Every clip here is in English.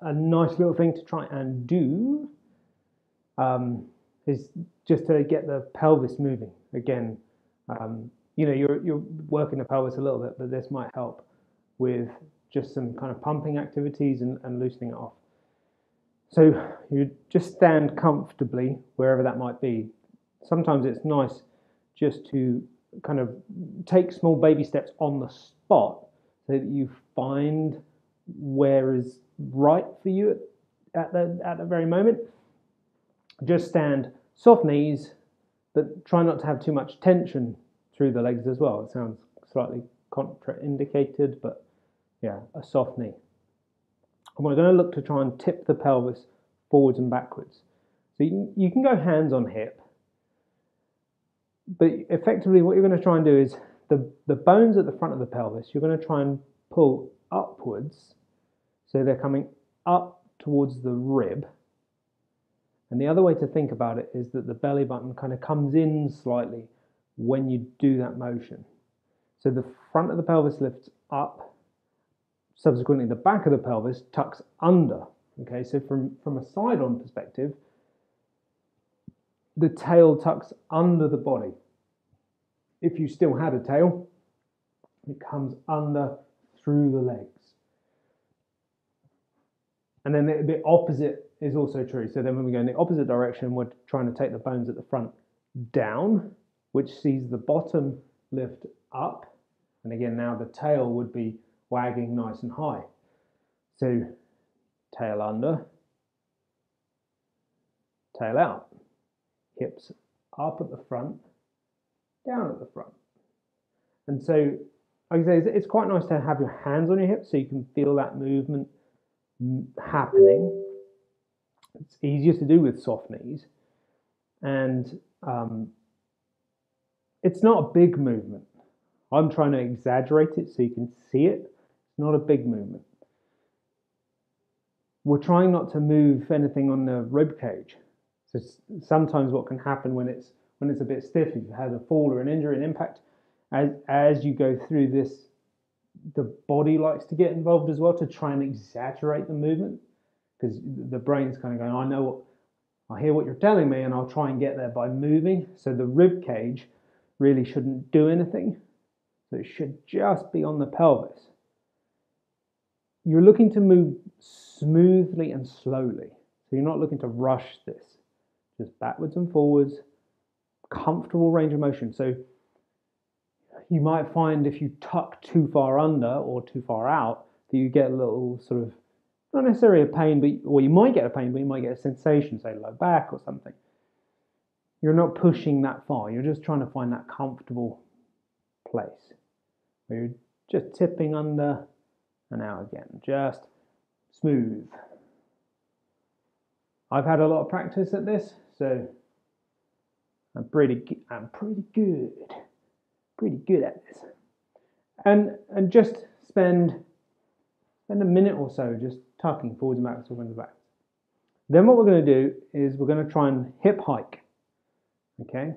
a nice little thing to try and do is just to get the pelvis moving. Again, you know, you're working the pelvis a little bit, but this might help with just some kind of pumping activities and loosening it off. So you just stand comfortably wherever that might be. Sometimes it's nice just to kind of take small baby steps on the spot so that you find where is right for you at the very moment. Just stand soft knees, but try not to have too much tension through the legs as well. It sounds slightly contraindicated, but yeah, a soft knee. And we're going to look to try and tip the pelvis forwards and backwards. So you can go hands on hip, but effectively what you're going to try and do is the bones at the front of the pelvis, you're going to try and pull upwards, so they're coming up towards the rib. And the other way to think about it is that the belly button kind of comes in slightly when you do that motion. So the front of the pelvis lifts up, subsequently the back of the pelvis tucks under. Okay, so from a side-on perspective, the tail tucks under the body. If you still had a tail, it comes under through the legs. And then the opposite is also true. So then when we go in the opposite direction, we're trying to take the bones at the front down, which sees the bottom lift up. And again, now the tail would be wagging nice and high. So tail under, tail out, hips up at the front, down at the front. And so, like I say, it's quite nice to have your hands on your hips so you can feel that movement happening. It's easiest to do with soft knees, and it's not a big movement. I'm trying to exaggerate it so you can see it. It's not a big movement. We're trying not to move anything on the rib cage. So sometimes what can happen when it's a bit stiff, if you've had a fall or an injury, an impact, as you go through this, the body likes to get involved as well to try and exaggerate the movement, because the brain's kind of going, I hear what you're telling me, and I'll try and get there by moving. So the rib cage really shouldn't do anything. So it should just be on the pelvis. You're looking to move smoothly and slowly. So you're not looking to rush this. Just backwards and forwards, comfortable range of motion. So you might find if you tuck too far under or too far out that you get a little sort of, not necessarily a pain, or you might get a pain, but you might get a sensation, say low back or something. You're not pushing that far. You're just trying to find that comfortable place where you're just tipping under and out again, just smooth. I've had a lot of practice at this, so I'm pretty good at this. And just spend a minute or so just tucking forwards and backwards, forwards and back. Then what we're going to do is we're going to try and hip hike. Okay.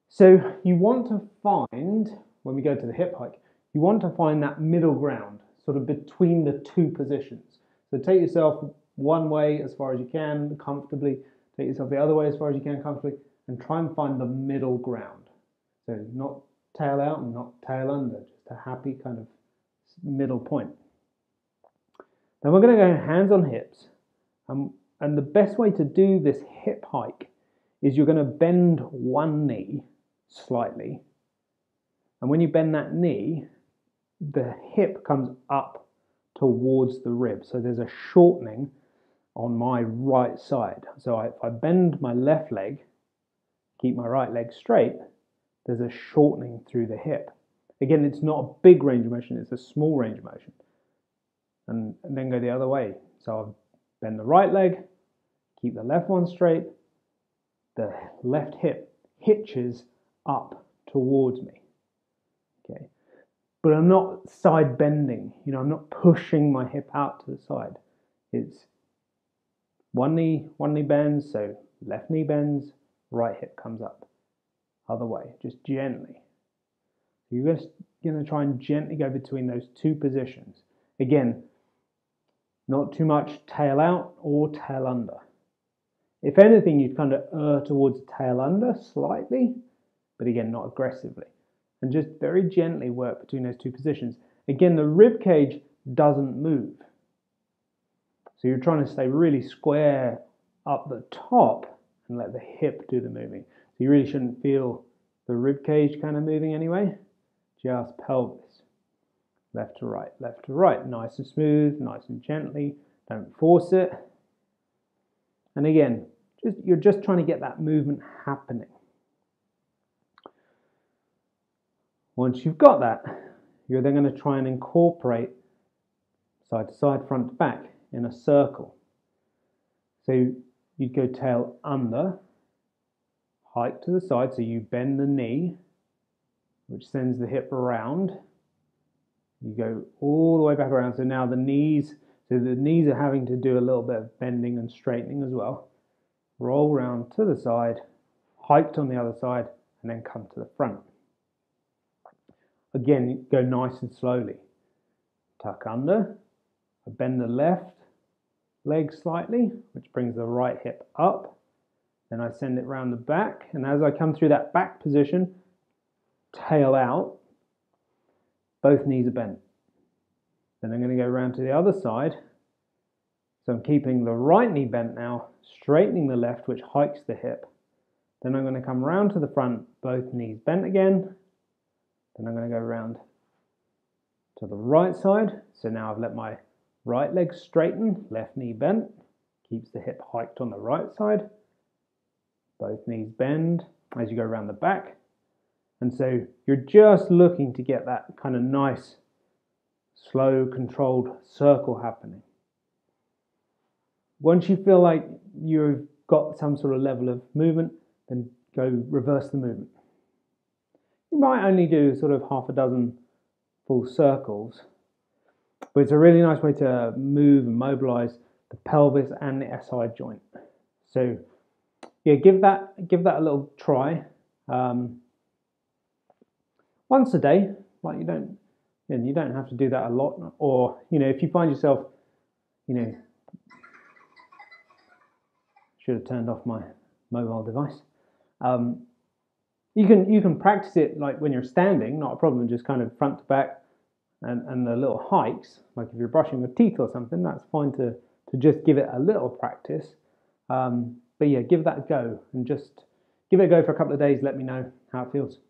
So you want to find, when we go to the hip hike, you want to find that middle ground, sort of between the two positions. So take yourself one way as far as you can comfortably, take yourself the other way as far as you can comfortably, and try and find the middle ground. So not tail out and not tail under, just a happy kind of middle point. Then we're going to go hands on hips, and the best way to do this hip hike is you're going to bend one knee slightly, and when you bend that knee, the hip comes up towards the rib. So there's a shortening on my right side. So if I bend my left leg, keep my right leg straight, there's a shortening through the hip. Again, it's not a big range of motion, it's a small range of motion. And then go the other way. So I'll bend the right leg, keep the left one straight, the left hip hitches up towards me. Okay. But I'm not side bending, I'm not pushing my hip out to the side. It's one knee bends, so left knee bends, right hip comes up. Other way, just gently. You're just going to try and gently go between those two positions. Again, Not too much tail out or tail under. If anything, you'd kind of err towards tail under slightly, but again, not aggressively. And just very gently work between those two positions. Again, the rib cage doesn't move. So you're trying to stay really square up the top and let the hip do the moving. So you really shouldn't feel the rib cage kind of moving anyway. Just pelvis. Left to right, nice and smooth, nice and gently. Don't force it. And again, you're just trying to get that movement happening. Once you've got that, you're then going to try and incorporate side to side, front to back in a circle. So you'd go tail under, hike to the side, so you bend the knee, which sends the hip around. You go all the way back around, so now the knees are having to do a little bit of bending and straightening as well. Roll round to the side, hiked on the other side, and then come to the front. Again, go nice and slowly. Tuck under, bend the left leg slightly, which brings the right hip up. Then I send it round the back, and as I come through that back position, tail out, both knees are bent. Then I'm going to go around to the other side. So I'm keeping the right knee bent now, straightening the left, which hikes the hip. Then I'm going to come round to the front, both knees bent again. Then I'm going to go around to the right side. So now I've let my right leg straighten, left knee bent, keeps the hip hiked on the right side. Both knees bend as you go around the back. And so you're just looking to get that kind of nice, slow, controlled circle happening. Once you feel like you've got some sort of level of movement, then go reverse the movement. You might only do sort of half a dozen full circles, but it's a really nice way to move and mobilize the pelvis and the SI joint. So yeah, give that a little try. Once a day, like you don't have to do that a lot, or if you find yourself, should have turned off my mobile device. You can practice it like when you're standing, not a problem, just kind of front to back and the little hikes, like if you're brushing your teeth or something, that's fine to just give it a little practice. But yeah, give that a go and just give it a go for a couple of days, let me know how it feels.